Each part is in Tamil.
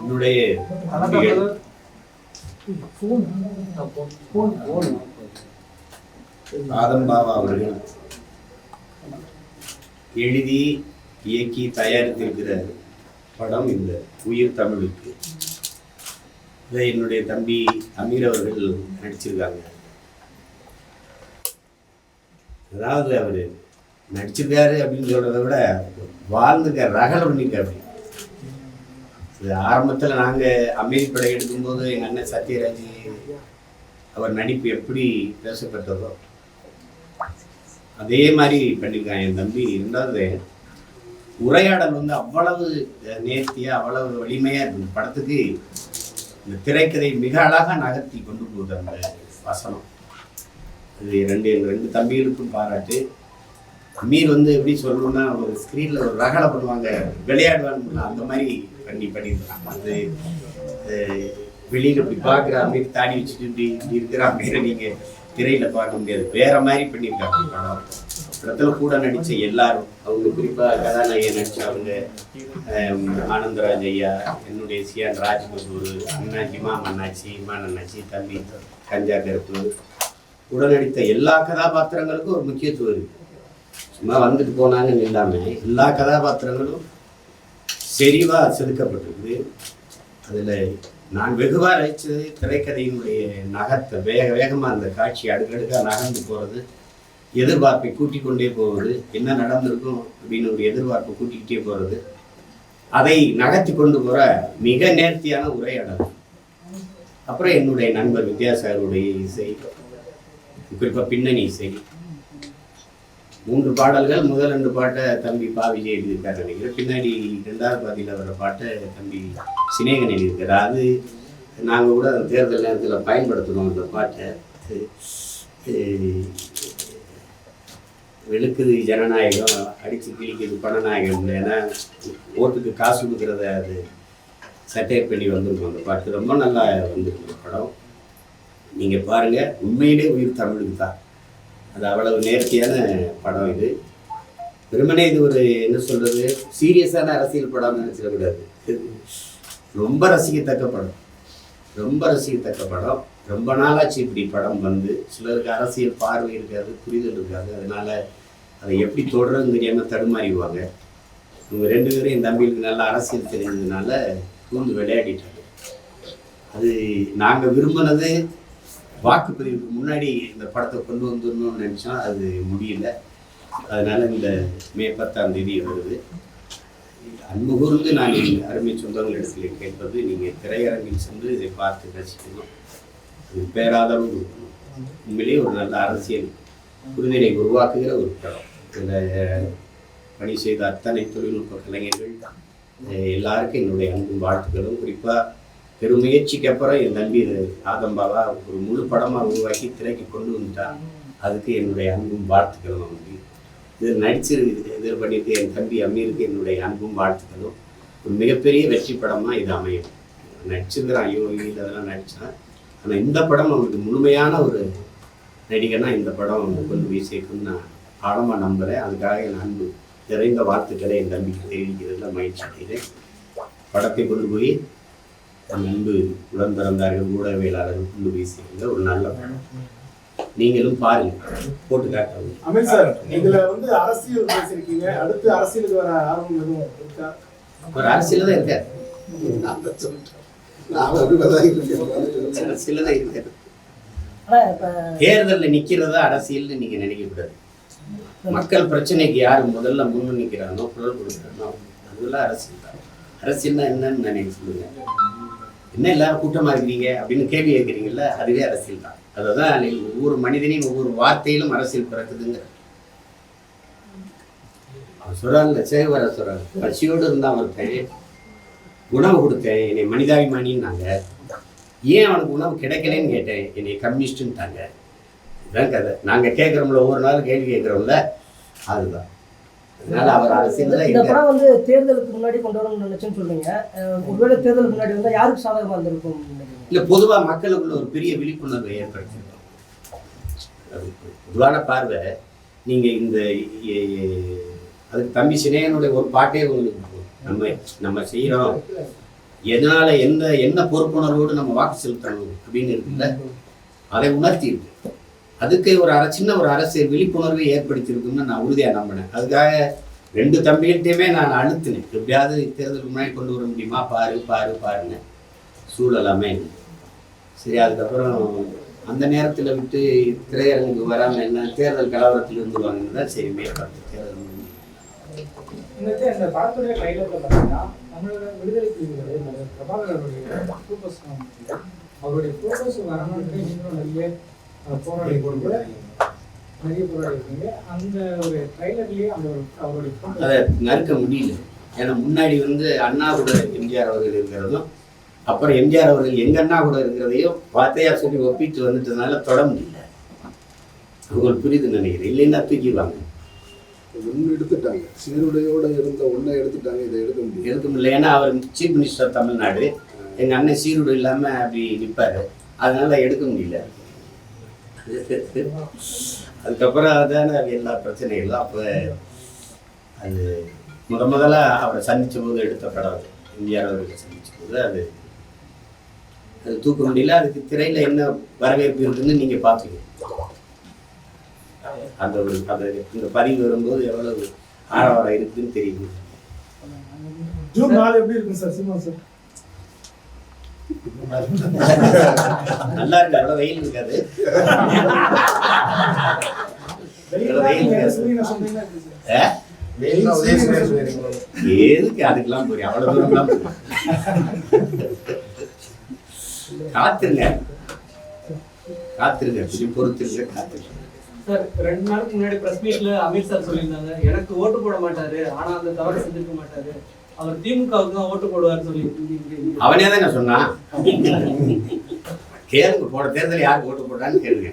என்னுடைய ஆதம் பாபா அவர்கள் எழுதி இயக்கி தயாரித்திருக்கிற படம் இந்த உயிர் தமிழுக்கு. இதை என்னுடைய தம்பி அமீர் அவர்கள் நடிச்சிருக்காங்க. அதாவது அவர் நடிச்சிருக்காரு அப்படின்னு சொல்றதை விட வாழ்ந்துக்க ரகலை பண்ணிருக்காரு. ஆரம்பத்தில் நாங்கள் அமீர் படம் எடுக்கும்போது எங்கள் அண்ணன் சத்யராஜ் அவர் நடிப்பு எப்படி பேசப்பட்டதோ அதே மாதிரி பண்ணியிருக்காங்க என் தம்பி. ரெண்டாவது உரையாடல் வந்து அவ்வளவு நேர்த்தியாக அவ்வளவு வலிமையாக இருக்குது. படத்துக்கு இந்த திரைக்கதை மிக அழகாக நகர்த்தி கொண்டு போகுது அந்த வசனம். அது ரெண்டு தம்பிகளுக்கும் பாராட்டு. அமீர் வந்து எப்படி சொல்லணும்னா ஒரு ஸ்க்ரீனில் ஒரு ரகலை பண்ணுவாங்க, விளையாடுவாங்க, அந்த மாதிரி பண்ணியிருக்காங்க. அது வெளியில் இப்படி பார்க்குற அமீர் தாடி வச்சுட்டு இப்படி இருக்கிற அமீரை நீங்கள் திரையில் பார்க்க முடியாது. வேற மாதிரி பண்ணியிருக்காங்க படம். படத்துல கூட நடித்த எல்லாரும், அவங்க குறிப்பாக கதாநாயகன் நடிச்சவங்க ஆனந்தராஜ் ஐயா, என்னுடைய சியான் ராஜ்கபூர், அண்ணாச்சி இமான் அண்ணாச்சி, தம்பி கஞ்சா கருப்பு, கூட நடித்த எல்லா கதாபாத்திரங்களுக்கும் ஒரு முக்கியத்துவம் இருக்கு. சும்மா வந்துட்டு போனாங்கன்னு இல்லாமல் எல்லா கதாபாத்திரங்களும் செறிவாக செதுக்கப்பட்டிருக்குது. அதில் நான் வெகுவாக ரசித்தது திரைக்கதையினுடைய நகர்த்த வேகமாக அந்த காட்சி அடுக்கடுக்காக நகர்ந்து போகிறது, எதிர்பார்ப்பை கூட்டிக் கொண்டே போவது, என்ன நடந்திருக்கும் அப்படின்னு ஒரு எதிர்பார்ப்பை கூட்டிக்கிட்டே போகிறது, அதை நகர்த்தி கொண்டு போகிற மிக நேர்த்தியான உரையாடல். அப்புறம் என்னுடைய நண்பர் வித்யாசாகருடைய இசை, குறிப்பாக பின்னணி இசை. 3 பாடல்கள், முதல் 2 பாட்டை தம்பி பாவிஜி எழுதியிருக்காரு நினைக்கிறேன். பின்னாடி 2வது பாதியில் வர பாட்டை தம்பி சினேகன் எழுதியிருக்காரு. அது நாங்கள் கூட அந்த தேர்தல் நேரத்தில் பயன்படுத்தணும். அந்த பாட்டை வெளுக்குது ஜனநாயகம், அடித்து கிழிக்குது பணநாயகம், ஏன்னா ஓட்டுக்கு காசு கொடுக்குறத அது சட்டையர் பண்ணி வந்திருக்கும். அந்த பாட்டு ரொம்ப நல்லா வந்திருக்கும் படம். நீங்கள் பாருங்கள், உண்மையிலே உயிர் தமிழுக்கு தான். அது அவ்வளவு நேர்த்தியான படம். இது வெறுமனே இது ஒரு என்ன சொல்கிறது சீரியஸான அரசியல் படம்னு நினச்சிடக்கூடாது. ரொம்ப ரசிக்கத்தக்க படம், ரொம்ப ரசிக்கத்தக்க படம். ரொம்ப நாளாச்சு இப்படி படம் வந்து. சிலருக்கு அரசியல் பார்வை இருக்காது, புரிதல் இருக்காது. அதனால் அதை எப்படி தொடர்றதுன்னு தெரியாமல் தடுமாறிடுவாங்க. இவங்க 2 பேரும் என் தம்பிகளுக்கு நல்லா அரசியல் தெரிஞ்சதுனால கூர்ந்து விளையாடிட்டாங்க. அது நாங்கள் விரும்பினது வாக்குப்பதிவுக்கு முன்னாடி இந்த படத்தை கொண்டு வந்துடணும்னு நினச்சோம், அது முடியல. அதனால் இந்த மே 10ஆம் தேதி வருது. அன்பு கூர்ந்து நான் என் அருமை சொந்தங்களிடத்தில் கேட்பது, நீங்கள் திரையரங்கில் சென்று இதை பார்த்து ரசிக்கணும், இது பேராதரவு கொடுக்கணும். உண்மையிலேயே ஒரு நல்ல அரசியல் புரிதலை உருவாக்குகிற ஒரு படம். இதில் பணி செய்த அத்தனை தொழில்நுட்ப கலைஞர்கள் எல்லாருக்கும் என்னுடைய அன்பும் வாழ்த்துக்களும். குறிப்பாக பெருமுயற்சிக்கு அப்புறம் என் தம்பி ஆதம் பாபா ஒரு முழு படமாக உருவாக்கி திரைக்கு கொண்டு வந்துட்டான். அதுக்கு என்னுடைய அன்பும் வாழ்த்துக்களும். வந்து இது நடிச்சு இது பண்ணிட்டு என் தம்பி அமீருக்கு என்னுடைய அன்பும் வாழ்த்துக்களும். ஒரு மிகப்பெரிய வெற்றி படமாக இது அமையும். நடிச்சிருக்கிறான், யோகியில் அதெல்லாம் நடித்தான். ஆனால் இந்த படம் அவனுக்கு முழுமையான ஒரு நடிகனா இந்த படம் கொண்டு போய் சேர்க்குன்னு நான் ஆழமாக நம்புகிறேன். அதுக்காக என் அன்பு நிறைந்த வாழ்த்துக்களை என் தம்பிக்கு தெரிவிக்கிறதுல மகிழ்ச்சி அடைகிறேன். படத்தை கொண்டு போய் என் அன்பு உடன் பிறந்தார்கள் ஊடகவியலாளர்கள் கொண்டு போய் சேர்ந்த ஒரு நல்ல படம். நீங்களும் பாருங்க, போட்டு காட்டுங்க. அமீர் சார், இதுல வந்து அரசியல் பேசிருக்கீங்க. அடுத்து அரசியலுக்கு வர ஆர்வம் எதுவும் இருக்கா? ஒரு அரசியல் தான் இருக்காரு, அரசியல் தான் இருக்காரு. தேர்தலில் நிக்கிறதா அரசியல்னு நீங்க நினைக்க கூடாது. மக்கள் பிரச்சனைக்கு யாரு முதல்ல முன்னு நிக்கிறானோ, குரல் கொடுக்குறானோ, அதெல்லாம் அரசியல் தான். அரசியல்னா என்னன்னு நினைக்க சொல்லுங்க. என்ன எல்லாரும் கூட்டமா இருக்கிறீங்க அப்படின்னு கேள்வி கேட்குறீங்கல்ல, அதுவே அரசியல் தான். அதுதான் ஒவ்வொரு மனிதனையும் ஒவ்வொரு வார்த்தையிலும் அரசியல் பிறக்குதுங்க. அவன் சொல்றான்ல, சேகவர சொல்றாரு, பசியோடு இருந்தான் ஒருத்தன், உணவு கொடுத்தேன், என்னை மனிதாபிமானின்னாங்க. ஏன் அவனுக்கு உணவு கிடைக்கலன்னு கேட்டேன், என்னை கம்யூனிஸ்டுன்ட்டாங்க. இதுதான் கதை. நாங்கள் கேட்குறோம்ல, ஒவ்வொரு நாளும் கேள்வி கேட்குறோம்ல, அதுதான். அதனால அவர் அரசியல். இந்த படம் வந்து தேர்தலுக்கு முன்னாடி கொண்டு வரணும்னு நினைச்சுன்னு சொல்றீங்க. ஒருவேளை தேர்தலுக்கு முன்னாடி வந்தால் யாருக்கு சாதகமாக இருந்திருக்கும்? இல்லை, பொதுவாக மக்களுக்குள்ள ஒரு பெரிய விழிப்புணர்வை ஏற்படுத்திருக்கோம். அது பொதுவான பார்வை. நீங்கள் இந்த அதுக்கு தம்பி சினேகனுடைய ஒரு பாட்டே உங்களுக்கு நம்ம செய்கிறோம், எதனால என்ன பொறுப்புணர்வோடு நம்ம வாக்கு செலுத்தணும் அப்படின்னு இருக்குல்ல, அதை உணர்த்தி இருக்கு. அதுக்கு சின்ன ஒரு அரசியல் விழிப்புணர்வை ஏற்படுத்தியிருக்குன்னு நான் உறுதியாக நம்பினேன். அதுக்காக 2 தம்பிகிட்டையுமே நான் அழுத்தினேன், எப்படியாவது தேர்தலுக்கு முன்னாடி கொண்டு வர முடியுமா, பாருன்னு. சூழலாமே இல்லை. சரி, அதுக்கப்புறம் அந்த நேரத்தில் விட்டு திரையரங்குக்கு வராமல் என்ன தேர்தல் கலவரத்தில் இருந்துருவாங்கன்னு தான் சரி மேற்பார்த்து தேர்தல் முடிஞ்சு. இந்த படத்துடைய ட்ரைலரில் பார்த்தீங்கன்னா நம்மளோட விடுதலை புலிகளுடைய பிரபாகரனுடைய அவருடைய ஃபோட்டோஸ் வரணும்னு இன்னும் நிறைய போராடி இருக்கீங்க. அந்த ஒரு ட்ரைலர்லேயே அவருடைய அதை நறுக்க முடியல. ஏன்னா முன்னாடி அண்ணா கூட எம்ஜிஆர் அவர்கள் இருக்கிறதும், அப்புறம் எம்ஜிஆர் அவர்கள் எங்க அண்ணா கூட இருக்கிறதையும் வார்த்தையா சொல்லி ஒப்பிட்டு வந்துட்டதுனால தொட முடியல. உங்களுக்கு புரியுதுன்னு நினைக்கிறேன், இல்லைன்னா தூக்கிடுவாங்க. ஒன்று எடுத்துட்டாங்க, சீருடையோட இருந்த ஒன்றை எடுத்துட்டாங்க, இதை எடுக்க முடியல. ஏன்னா அவர் சீஃப் மினிஸ்டர் தமிழ்நாடு, எங்கள் அண்ணன் சீருடை இல்லாமல் அப்படி நிற்பார், அதனால எடுக்க முடியல. அதுக்கப்புறம் அதான எல்லா பிரச்சனைகளும். அப்போ அது முதல்ல அவரை சந்தித்த போது எடுத்த படம், எம்ஜிஆர் அவர்களை சந்தித்த போது அது தூக்க முடியல. அதுக்கு திரையில் என்ன வரவேற்பு இருக்குன்னு நீங்கள் பார்த்துக்கணும். இந்த பதிவு வரும்போது எவ்வளவு ஆரவாரம் இருக்குன்னு தெரியுது. ஜூன் 4 எப்படி இருக்கும் சார் சினிமா சார்? நல்லா இருக்கு, அவ்வளவு வெயில் இருக்காது. எதுக்கு அதுக்கெல்லாம் போறீங்க, அவ்வளவு தூரம்லாம் காத்துருங்க, கொஞ்சம் பொறுத்துருங்க, காத்துருங்க. சார் 2 நாளுக்கு முன்னாடி பிரஸ் மீட்ல அமித் சார் சொல்லியிருந்தாங்க, எனக்கு ஓட்டு போட மாட்டாரு, ஆனா அந்த தவறு செஞ்சிருக்க மாட்டாரு, அவர் திமுகவுக்கு தான் ஓட்டு போடுவார்னு சொல்லி. அவனே தானே சொன்னான். கேளுங்க, போட தேர்தல் யாருக்கு ஓட்டு போடுறான்னு கேளுங்க.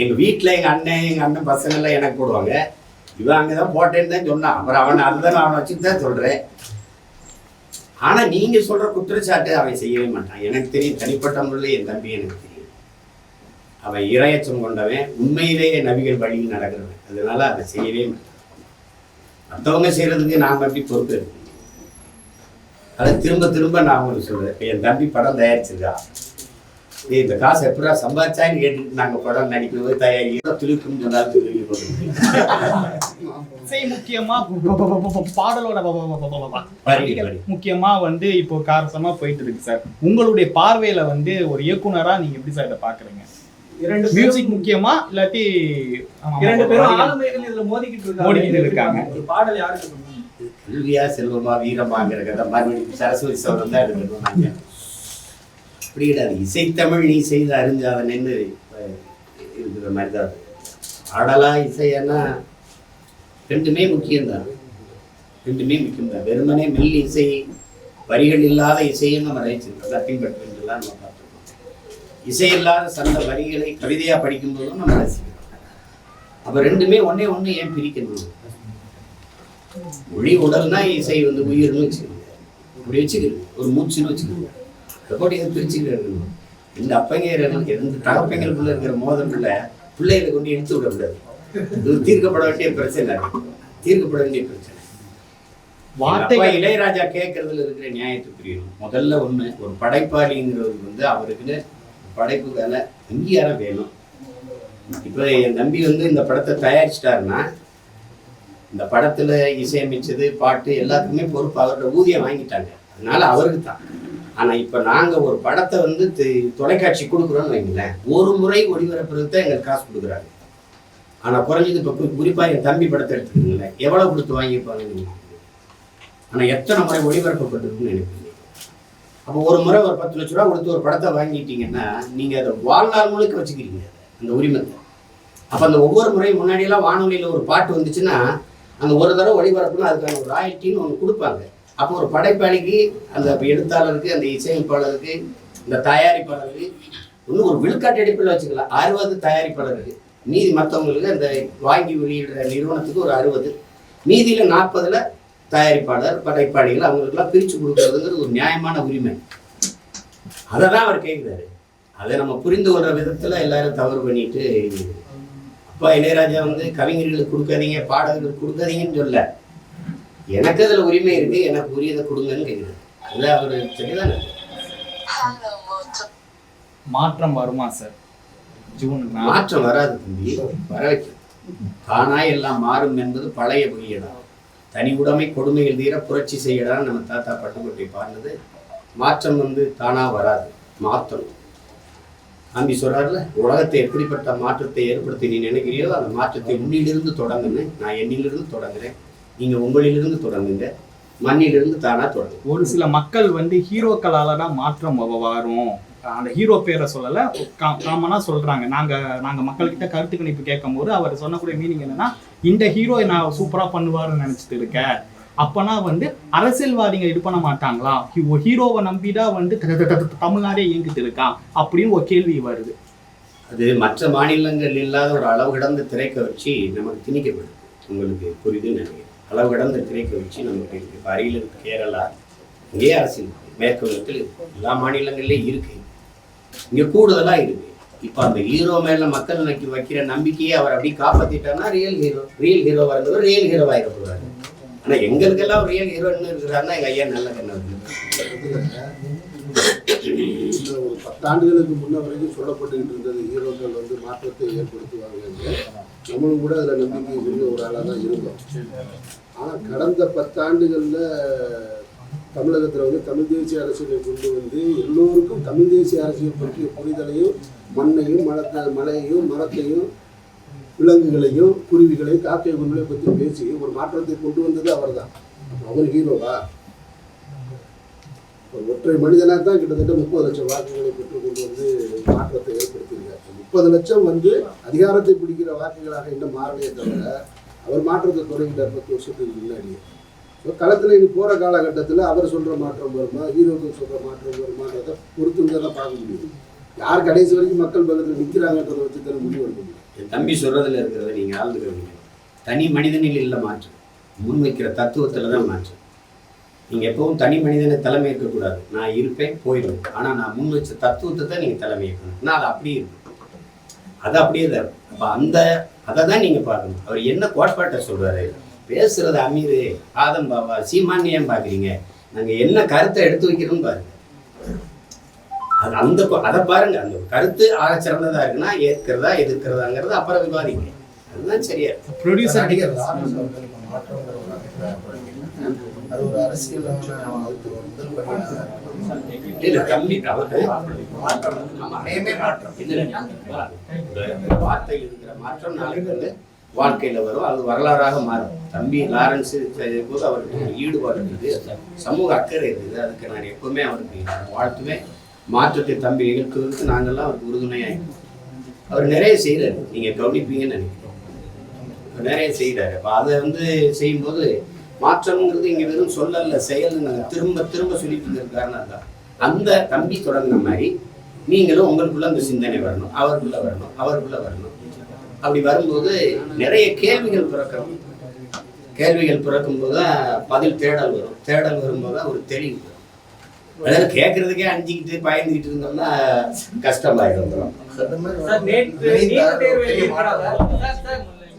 எங்க வீட்டுல எங்க அண்ணன் பசங்க எல்லாம் எனக்கு போடுவாங்க, இவன் அங்கதான் போட்டேன்னு தான் சொன்னான். அப்புறம் அதுதான் அவனை வச்சுட்டு தான் சொல்றேன். ஆனா நீங்க சொல்ற குற்றச்சாட்டு அவன் செய்யவே மாட்டான். எனக்கு தெரியும், தனிப்பட்ட முறையில் என் தம்பி எனக்கு தெரியும். அவன் இரையச்சம் கொண்டவன், உண்மையிலேயே நபிகள் வழியில் நடக்கிறவன். அதனால அதை செய்யவே மாட்டான். மற்றவங்க செய்யறதுக்கு நாம எப்படி பொறுப்பு இருக்கு. அதை திரும்ப நான் உங்களுக்கு சொல்றேன். என் தம்பி படம் தயாரிச்சிருக்கா, இந்த காசு எப்படா சம்பாதிச்சான்னு கேட்டுட்டு நாங்க படம் நடிக்கிறது தயாரிக்கிறோம். துளிக்கும் சொன்னாலும் துளி முக்கியமா பாடலோட முக்கியமா இப்போ காரசமா போயிட்டு இருக்கு சார். உங்களுடைய பார்வையில ஒரு இயக்குனரா நீங்க எப்படி சார் இதை பாக்குறீங்க? மியூசிக் முக்கியமா இல்லாட்டி 2 பேரும் ஆளுமைகள் இதுல மோதிக்கிட்டு இருக்காங்க. பாடல் யாருக்கு கல்வியா செல்வமா வீரமாங்கிற கதை மறுபடியும் சரஸ்வதி சௌரம் தான் எடுக்கணும். நாங்க அப்படி கிடையாது. இசைத்தமிழ் நீ செய்த அறிஞ்சாதன்னு இருக்கிற மாதிரி தான். பாடலா இசையானா ரெண்டுமே முக்கியம்தான். வெறுமனே மெல் இசை, வரிகள் இல்லாத இசையும் நம்ம ரசிச்சிருக்கோம். நத்திங் பட் என்றெல்லாம் நம்ம பார்த்துருக்கோம். இசை இல்லாத சந்த வரிகளை கவிதையா படிக்கும் போதும் நம்ம ரசிக்கிறோம். அப்ப ரெண்டுமே ஒண்ணு ஏன் பிரிக்கணும்? மொழி உடல்னா இசை உயிர்னு வச்சுக்கணும், அப்படி வச்சுக்கிறது. ஒரு மூச்சுன்னு வச்சுக்கணும். அப்படி இதை பிரிச்சுக்கிறது. இந்த தகப்பங்களுக்குள்ள இருக்கிற மோதல்ல பிள்ளைகளை கொண்டு எடுத்து விடக்கூடாது. இது தீர்க்கப்பட வேண்டிய பிரச்சனை. இளையராஜா கேட்கறதுல இருக்கிற நியாயத்தை புரியணும். முதல்ல ஒரு படைப்பாளிங்கிறது அவருக்குன்னு படைப்புக்கான அங்கீகாரம் வேணும். இப்ப என் தம்பி இந்த படத்தை தயாரிச்சிட்டாருன்னா, இந்த படத்துல இசையமைச்சது, பாட்டு எல்லாத்துக்குமே பொறுப்பு அவரோட ஊதியம் வாங்கிட்டாங்க, அதனால அவருக்கு தான். ஆனா இப்ப நாங்க ஒரு படத்தை தொலைக்காட்சி கொடுக்குறோம்னு வைங்களேன், ஒரு முறை ஒளிபரப்புறதுக்கு தான் எங்களுக்கு காசு கொடுக்குறாங்க. ஆனா குறைஞ்சது இப்ப குறிப்பா என் தம்பி படத்தை எடுத்துக்கீங்களேன், எவ்வளவு கொடுத்து வாங்கியிருப்பாங்க நீங்க? ஆனா எத்தனை முறை ஒளிபரப்பப்பட்டிருக்குன்னு நினைப்பீங்க? அப்போ ஒரு முறை ஒரு 10 லட்ச ரூபா கொடுத்து ஒரு படத்தை வாங்கிட்டீங்கன்னா நீங்க அதை வாழ்நாள் முழுக்க வச்சுக்கிறீங்க அந்த உரிமத்தை. அப்ப அந்த ஒவ்வொரு முறையும் முன்னாடியெல்லாம் வானொலியில ஒரு பாட்டு வந்துச்சுன்னா அந்த ஒரு தடவை ஒளிபரப்புனா அதுக்கான ஒரு ராயல்ட்டின்னு ஒன்று கொடுப்பாங்க. அப்போ ஒரு படைப்பாளிக்கு, அந்த எழுத்தாளருக்கு, அந்த இசையமைப்பாளருக்கு, இந்த தயாரிப்பாளருக்கு இன்னும் ஒரு விழுக்காட்டு அடிப்பில் வச்சுக்கலாம். 60 தயாரிப்பாளருக்கு, மீதி மற்றவங்களுக்கு அந்த வாங்கி வெளியிடுற நிறுவனத்துக்கு ஒரு 60, மீதியில் 40 தயாரிப்பாளர், படைப்பாளிகள், அவங்களுக்கெல்லாம் பிரித்து கொடுக்குறதுங்கிறது ஒரு நியாயமான உரிமை. அதை தான் அவர் கேட்குறாரு. அதை நம்ம புரிந்து கொள்கிற விதத்தில் எல்லாரும் தவறு பண்ணிட்டு, அப்பா இளையராஜா கவிஞர்களுக்கு கொடுக்காதீங்க, பாடகர்களுக்கு கொடுக்காதீங்கன்னு சொல்ல, எனக்கு அதில் உரிமை இருக்குது, எனக்கு உரியதை கொடுங்கன்னு கேட்குறாரு. அதில் அவர் சரிதானே. மாற்றம் வருமா சார்? ஜூன் 4 மாற்றம் வராது தம்பி, வர வைக்கும். தானாய் எல்லாம் மாறும் என்பது பழைய பொய்யடா. தனி உடைமை கொடுமைகள் தீர புரட்சி செய்யடா நம்ம தாத்தா பட்டுக்கோட்டை பாடினது. மாற்றம் தானா வராது, மாற்றணும். தம்பி சொல்றாருல, உலகத்தை எப்படிப்பட்ட மாற்றத்தை ஏற்படுத்தி நீ நினைக்கிறீரோ அந்த மாற்றத்தை உன்னிலிருந்து தொடங்குன்னு. நான் என்னிலிருந்து தொடங்குறேன், நீங்க உங்களிலிருந்து தொடங்குங்க. மண்ணிலிருந்து தானா தொடங்கும். ஒரு சில மக்கள் ஹீரோக்களால தான் மாற்றம் வரும், அந்த ஹீரோ பேரை சொல்லலை, காமனாக சொல்கிறாங்க. நாங்கள் மக்கள்கிட்ட கருத்து கணிப்பு கேட்கும் போது அவர் சொன்னக்கூடிய மீனிங் என்னன்னா, இந்த ஹீரோ நான் சூப்பராக பண்ணுவார்னு நினச்சிட்டு இருக்கேன். அப்போனா அரசியல்வாதிங்க இது பண்ண மாட்டாங்களா? ஹீரோவை நம்பிதான் தமிழ்நாடே இயங்கிட்டு இருக்கான் அப்படின்னு ஒரு கேள்வி வருது. அது மற்ற மாநிலங்கள் இல்லாத ஒரு அளவு கடந்த திரைக்க வச்சு நமக்கு திணிக்கப்படுது. உங்களுக்கு புரியுதுன்னு நினைக்கிறேன். அளவு கடந்த திரைக்க வச்சு நமக்கு இருக்கு. இப்போ அருகில் இருக்கு கேரளா, இங்கே அரசியல் மேற்கு வங்கத்தில் இருக்கு, எல்லா மாநிலங்கள்லேயும் இருக்கு, இங்கே கூடுதலாக இருக்கு. இப்போ அந்த ஹீரோ மேலே மக்கள் வைக்கிற நம்பிக்கையை அவர் அப்படி காப்பாற்றிட்டாருன்னா ரியல் ஹீரோ வரது ரியல் ஹீரோ ஆகிடக்கூடாது. ஆனால் எங்களுக்கெல்லாம் ஒரு ரியல் ஹீரோ என்ன இருக்கிறாருன்னா எங்கள் ஐயா நல்ல கண்ணு. ஒரு 10 ஆண்டுகளுக்கு முன்ன வரைக்கும் சொல்லப்பட்டுக்கிட்டு இருந்தது ஹீரோக்கள் மாற்றத்தை ஏற்படுத்துவாங்க. நம்மளும் கூட அதில் நம்பிக்கை கொண்டு ஒரு ஆளாக தான் இருந்தோம். ஆனால் கடந்த 10 ஆண்டுகளில் தமிழகத்தில் தமிழ் தேசிய அரசியலை கொண்டு எல்லோருக்கும் தமிழ் தேசிய அரசியல் பற்றிய புரிதலையும், மண்ணையும் மலையையும் மரத்தையும் விலங்குகளையும் குருவிகளையும் காக்கை குருவிகளையும் பற்றி பேசி ஒரு மாற்றத்தை கொண்டு வந்தது அவர் தான். அவர் ஹீரோவா? ஒற்றை மனிதனாக தான் கிட்டத்தட்ட 30 லட்சம் வாக்குகளை பெற்றுக் கொண்டு மாற்றத்தை ஏற்படுத்தியிருக்காரு. 30 லட்சம் அதிகாரத்தை பிடிக்கிற வாக்குகளாக இன்னும் மாறலையே தவிர அவர் மாற்றத்தை தொடங்கிட்டார் 10 வருஷத்துக்கு முன்னாடியே. ஸோ களத்தில் இனி போகிற காலகட்டத்தில் அவர் சொல்கிற மாற்றம் வருமா, ஹீரோக்கள் சொல்கிற மாற்றம் வருமானதை பொறுத்து தான் பார்க்க முடியும். யார் கடைசி வரைக்கும் மக்கள் பக்கத்தில் நிற்கிறாங்கன்றதை வச்சு தானே முடிவு எடுக்க முடியும். என் தம்பி சொல்றதுல இருக்கிறத நீங்கள் ஆழ்ந்துக்கிறீங்க. தனி மனிதனில் இல்லை மாற்றம், முன்வைக்கிற தத்துவத்தில் தான் மாற்றம். நீங்கள் எப்பவும் தனி மனிதனை தலைமை இருக்கக்கூடாது. நான் இருப்பேன் போயிடுவேன், ஆனால் நான் முன் வச்ச தத்துவத்தை தான் நீங்கள் தலைமை இருக்கணும். நான் அது அப்படியே இருக்கும், அது அப்படியே தான். அப்போ அதை தான் நீங்கள் பார்க்கணும். அவர் என்ன கோட்பாட்டை சொல்கிறாரு, பேசுறது அமீர் ஆதம் பாபா சீமான்னு ஏன் பார்க்குறீங்க, நாங்கள் என்ன கருத்தை எடுத்து வைக்கிறோம்னு பாருங்க. அது அதை பாருங்க. அந்த கருத்து ஆக சிறந்ததா இருக்குன்னா ஏற்கிறதா எதிர்க்கிறதாங்கிறது அப்புறம் விவாதிங்க. அதுதான் சரியா இருக்கு. ப்ரொடியூசர் அது ஒரு அரசியலான வார்த்தையில் இருக்கிற மாற்றம் நாளைக்கு வாழ்க்கையில வரும், அது வரலாறாக மாறும். தம்பி லாரன்ஸ் போது அவருக்கு ஈடுபாடு இருக்குது, சமூக அக்கறை இருக்குது. அதுக்கு நான் எப்பவுமே அவருக்கு வாழ்த்துவேன். மாற்றத்தை தம்பி நிகழ்த்துவதற்கு நாங்கள்லாம் அவருக்கு உறுதுணையாக அவர் நிறைய செய்கிறாரு. நீங்கள் கவனிப்பீங்கன்னு நினைக்கிறோம், நிறைய செய்கிறாரு. அப்போ அதை செய்யும்போது மாற்றம்ங்கிறது இங்கே வெறும் சொல்லல, செயல். நாங்கள் திரும்ப திரும்ப சொல்லிட்டு இருக்காருன்னு தான். அந்த தம்பி தொடங்கின மாதிரி நீங்களும் உங்களுக்குள்ள அந்த சிந்தனை வரணும், அவருக்குள்ள வரணும், அவருக்குள்ள வரணும். அப்படி வரும்போது நிறைய கேள்விகள் பிறக்கணும். கேள்விகள் பிறக்கும் போது தான் பதில் தேடல் வரும். தேடல் வரும்போது தான் ஒரு தெளிவு வரும். அதாவது கேட்கறதுக்கே அஞ்சிக்கிட்டு பயந்துக்கிட்டு இருந்தோம்னா கஷ்டமாயிடும்.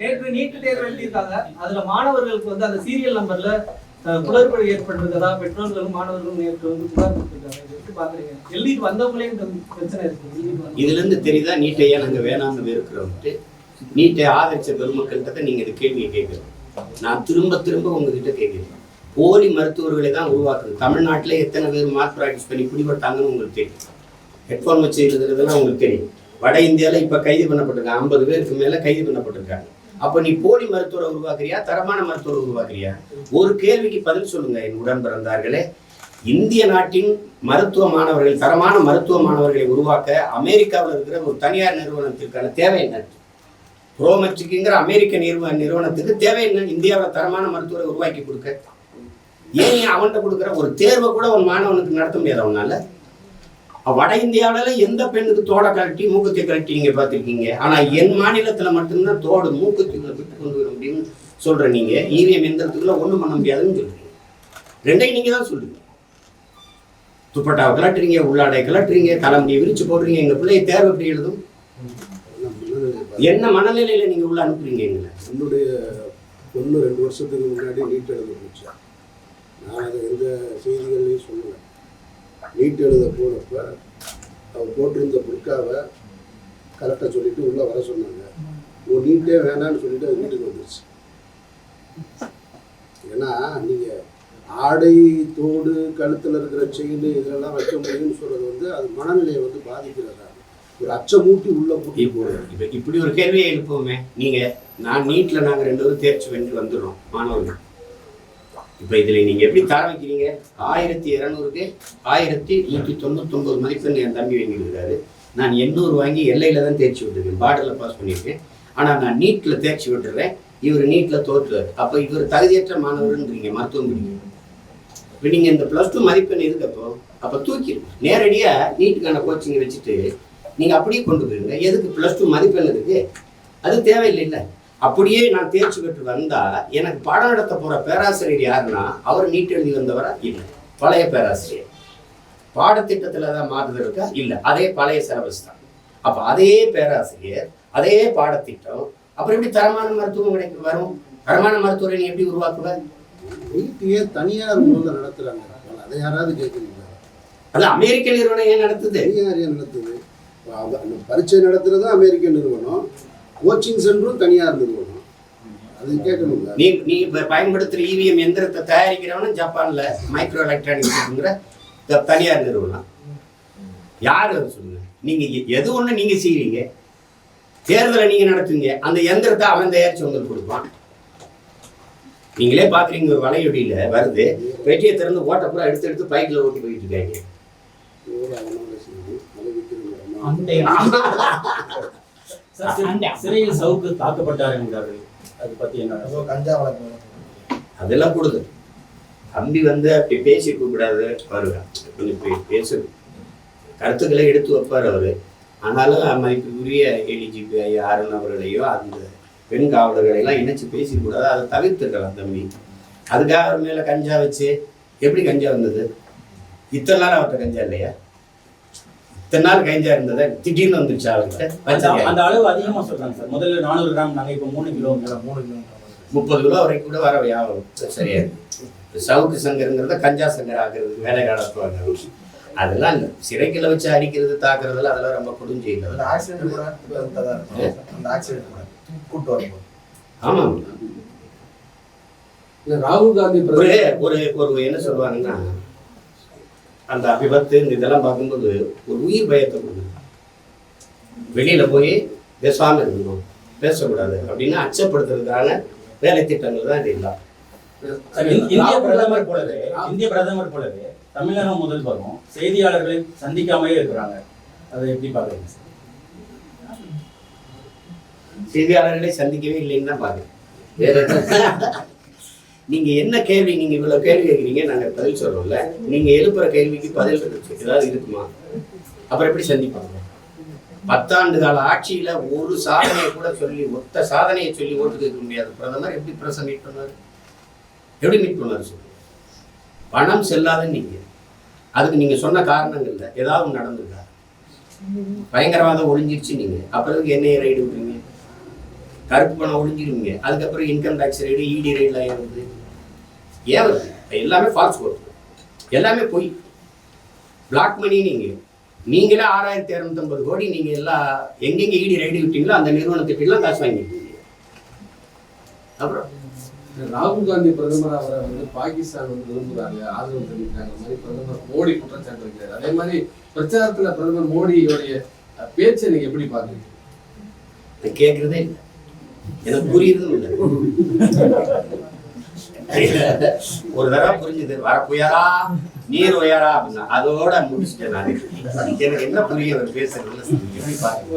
நேற்று நீட்டு தேர்வு எழுதியிருக்காங்க. அதுல மாணவர்களுக்கு அந்த சீரியல் நம்பர்ல குளறுபடி ஏற்பட்டிருக்கதா பெற்றோர்களும் மாணவர்களும் நேற்று புகார் கொடுத்திருக்காங்க. எழுதிட்டு வந்தவங்களே இந்த பிரச்சனை இருக்கு. இதுல இருந்து தெரியுதா நீட்டையா நாங்க வேணாம்னு வெறுக்கிறோம்ட்டு. நீட்டை ஆதரிச்ச பெருமக்கள்கிட்ட நீங்க இந்த கேள்வியை கேட்கணும். நான் திரும்ப திரும்ப உங்ககிட்ட கேட்கிறேன். போலி மருத்துவர்களை தான் உருவாக்குது. தமிழ்நாட்டில் எத்தனை பேர் மார்க் ப்ராக்டிஸ் பண்ணி பிடிபட்டாங்கன்னு உங்களுக்கு தெரியும். ஹெட்ஃபோன் வச்சு எழுதுறதுலாம் உங்களுக்கு தெரியும். வட இந்தியாவில் இப்போ கைது பண்ணப்பட்டிருக்காங்க, 50 பேருக்கு மேலே கைது பண்ணப்பட்டிருக்காங்க. அப்போ நீ போலி மருத்துவரை உருவாக்குறியா, தரமான மருத்துவரை உருவாக்குறியா? ஒரு கேள்விக்கு பதில் சொல்லுங்க என் உடன் பிறந்தார்களே. இந்திய நாட்டின் மருத்துவ மாணவர்கள், தரமான மருத்துவ மாணவர்களை உருவாக்க அமெரிக்காவில் இருக்கிற ஒரு தனியார் நிறுவனத்திற்கான தேவை என்ன? ப்ரோமெட்ரிக்குங்கிற அமெரிக்க நிறுவனத்துக்கு தேவை என்ன? இந்தியாவில் தரமான மருத்துவரை உருவாக்கி கொடுக்க. ஏன் அவன்கிட்ட கொடுக்குற ஒரு தேர்வை கூட ஒரு மாணவனுக்கு நடத்த முடியாது அவனால? வட இந்தியாவில எந்த பெண்ணுக்கு தோடை கழட்டி மூக்கத்தை கழட்டி நீங்க பார்த்துருக்கீங்க. ஆனா என் மாநிலத்துல மட்டும்தான் தோடு மூக்கத்துக்குள்ள விட்டு கொண்டு வர முடியும்னு சொல்ற நீங்க. இவிஎம் எந்திரத்துக்குள்ள ஒண்ணும் பண்ண முடியாதுன்னு சொல்றீங்க. ரெண்டையும் நீங்க தான் சொல்றீங்க. துப்பட்டாவை கலட்டுறீங்க, உள்ளாடை கலட்டுறீங்க, தலைமுடியை விரிச்சு போடுறீங்க. எங்க பிள்ளைய தேர்வு எப்படி எழுதும்? என்ன மனநிலையில நீங்க உள்ள அனுப்புறீங்க எங்களை? என்னுடைய பொண்ணு 2 வருஷத்துக்கு முன்னாடி நீட் எழுத போச்சு. நான் அதை எந்த செய்திகள்லையும் சொல்லலை. நீட் எழுத போனப்ப அவர் போட்டிருந்த புர்காவை கரெக்டாக சொல்லிட்டு உள்ளே வர சொன்னாங்க. ஒரு நீட்டே வேணான்னு சொல்லிட்டு அது வீட்டுக்கு வந்துருச்சு. ஏன்னா நீங்கள் ஆடை, தோடு, கழுத்தில் இருக்கிற செயின் இதெல்லாம் வைக்க முடியும்னு சொல்கிறது வந்து அது மனநிலையை வந்து பாதிக்கிறதா, ஒரு அச்சமூட்டி உள்ள கூட்டி போடுறது. இப்போ இப்படி ஒரு கேள்வியை எழுப்புவோமே, நீங்கள் நான் நீட்டில் நாங்கள் 2 பேரும் தேர்ச்சி வென்று வந்துடுறோம் மாணவர்கள். இப்போ இதில் நீங்கள் எப்படி தர வைக்கிறீங்க? 1200க்கு 1199 மதிப்பெண் என் தம்பி வாங்கியிருக்கிறாரு. நான் 800 வாங்கி எல்லையில் தான் தேர்ச்சி விட்டுருக்கேன், பார்டரில் பாஸ் பண்ணியிருக்கேன். ஆனால் நான் நீட்டில் தேர்ச்சி விட்டுறேன், இவர் நீட்டில் தோற்றுவார். அப்போ இவர் தகுதியற்ற மாணவர்ன்றீங்க, மருத்துவம் படிக்க. இப்போ நீங்கள் இந்த +2 மதிப்பெண் இருக்கப்போ அப்போ தூக்கிடுங்க. நேரடியாக நீட்டுக்கான கோச்சிங்கை வச்சுட்டு நீங்கள் அப்படியே கொண்டு போயிருங்க. எதுக்கு +2 மதிப்பெண் இருக்குது? அது தேவையில்லை. அப்படியே நான் தேர்ச்சி பெற்று வந்தால் எனக்கு பாடம் நடத்த போகிற பேராசிரியர் யாருன்னா அவர் நீட் எழுதி வந்தவரா? இல்லை, பழைய பேராசிரியர். பாடத்திட்டத்தில் தான் மாறுதல் இருக்கா? இல்லை, அதே பழைய சிலபஸ் தான். அப்போ அதே பேராசிரியர், அதே பாடத்திட்டம், அப்புறம் எப்படி தரமான மருத்துவம் கிடைக்கும் வரும்? தரமான மருத்துவரை நீ எப்படி உருவாக்குவ? நீட்டியே தனியார் மூலம் நடத்துகிறாங்க, அதை யாராவது கேட்குறீங்களா? அது அமெரிக்க நிறுவனம் ஏன் நடத்துது? தனியார் ஏன் நடத்துது? பரீட்சை நடத்துறது அமெரிக்க நிறுவனம், கோச்சிங் சென்டரும் தனியார் நிறுவனம். அது கேட்கணுங்களா? நீ பயன்படுத்துகிற இவிஎம் எந்திரத்தை தயாரிக்கிறவனும் ஜப்பான்ல மைக்ரோ எலக்ட்ரானிக்ஸ்ங்கிற தனியார் நிறுவனம். யாரு சொல்லுங்க? நீங்க எது ஒண்ணு நீங்க செய்றீங்க, தேர்தலை நீங்க நடத்துவீங்க, அந்த எந்திரத்தை அவன் தயாரிச்சு உங்களுக்கு கொடுப்பான். நீங்களே பாக்குறீங்க, ஒரு வலையொடியில வருது, வெட்டியை திறந்து ஓட்ட பூரா எடுத்து பைக்கில் ஓட்டி போயிட்டு இருக்காங்க. சிறையில் சவுக்கு தாக்கப்பட்டார் என்கிறார்கள். அது பத்தி என்ன? கஞ்சா வழக்கு அதெல்லாம் கூடுது. தம்பி வந்து அப்படி பேசி கூப்பிடாது வருவேன், கொஞ்சம் பேசு கருத்துக்களை எடுத்து வைப்பார் அவரு. ஆனாலும் மதிப்புக்குரிய எலிஜிபி அருண் அவர்களையோ அந்த பெண் காவலர்களையெல்லாம் இணைச்சு பேசிக்கூடாது, அதை தவிர்த்துக்கலாம் தம்பி. அதுக்காக அவர் மேலே கஞ்சா வச்சு எப்படி கஞ்சா வந்தது? இத்தனை நாள் அவர்கிட்ட கஞ்சா இல்லையா? இத்தனை நாள் கஞ்சா இருந்ததை திடீர்னு வந்துருச்சு அவர்கிட்ட. அந்த அளவு அதிகமாக சொல்றாங்க சார். முதல்ல 400 கிராம், நாங்கள் இப்போ 3 கிலோ 30 கிலோ வரைக்கும் கூட வர வியாபாரம் சரியா இருக்கு. சவுக்கு சங்கருங்கிறத கஞ்சா சங்கர் ஆக்குறதுக்கு வேலை காலத்துவாங்க. அதெல்லாம் இல்லை, சிறைக்குள்ள வச்சு அடிக்கிறது, தாக்குறதுல அதெல்லாம் ரொம்ப கொடுஞ்செய்யல. ஆமாம், ராகுல் காந்தி ஒரு என்ன சொல்லுவாங்கன்னா, அந்த விபத்து இதெல்லாம் பார்க்கும்போது ஒரு உயிர் பயத்தை கொடுக்குது. வெளியில போய் பேசாம இருக்கணும், பேசக்கூடாது அப்படின்னு அச்சப்படுத்துறதுக்கான வேலை திட்டங்கள் தான் இது எல்லாம். இந்திய பிரதமர் போலவே தமிழக முதல்வரும் செய்தியாளர்களை சந்திக்காமலே இருக்கிறாங்க. அதை எப்படி பாக்குறீங்க? செய்தியாளர்களை சந்திக்கவே இல்லைன்னு தான் பாக்குறேன். வேற நீங்க என்ன கேள்வி, நீங்க இவ்வளவு கேள்வி கேட்குறீங்க, நாங்க பதில் சொல்றோம்ல. நீங்க எழுப்புற கேள்விக்கு பதில் ஏதாவது இருக்குமா? அப்புறம் எப்படி சந்திப்பாங்க? 10 ஆண்டு கால ஆட்சியில ஒரு சாதனையை கூட சொல்லி, மொத்த சாதனையை சொல்லி ஓட்டு கேட்க முடியாது பிரதமர். எப்படி பிரசம் மீட் பண்ணாரு? எப்படி மீட் பண்ணாரு சொல்லுங்க? பணம் செல்லாதுன்னு நீங்க அதுக்கு நீங்க சொன்ன காரணங்கள்ல ஏதாவது நடந்துருக்கா? பயங்கரவாதம் ஒழிஞ்சிருச்சு நீங்க, அப்புறம் என்ஐஏ ரைடு விட்டுருங்க, கருப்பு பணம் ஒழிஞ்சிருவீங்க, அதுக்கப்புறம் இன்கம் டேக்ஸ் ரைடு, இடி ரைடுலாம் ஏன் வருது? ஏன் வருது? எல்லாமே ஃபால்ஸ் ஓட்டு, எல்லாமே பொய், பிளாக் மணி. நீங்களே 6250 கோடி நீங்க எல்லாம் எங்கெங்க இடி ரைடு விட்டீங்களோ அந்த நிறுவனத்துக்கெல்லாம் காசு வாங்கிட்டீங்க. அப்புறம் ராகுல் காந்தி பிரதமர் அவரை வந்து பாகிஸ்தான் வந்து விரும்புறாங்க, ஆதரவு தெரிவிக்கிறாங்க மாதிரி பிரதமர் மோடி குற்றச்சாட்டு இருக்கிறார். அதே மாதிரி பிரச்சாரத்துல பிரதமர் மோடியோடைய பேச்சை நீங்க எப்படி பாக்குறீங்க? கேட்கறதே இல்லை, எனக்கு புரியுறதும் இல்லை. ஒரு தடவை புரிஞ்சுது, வரப்புயரா நீர் உயரா அப்படின்னா அதோட முடிச்சுட்டேன் நான். எனக்கு என்ன புரிய பேசுறது எப்படி பாருங்க.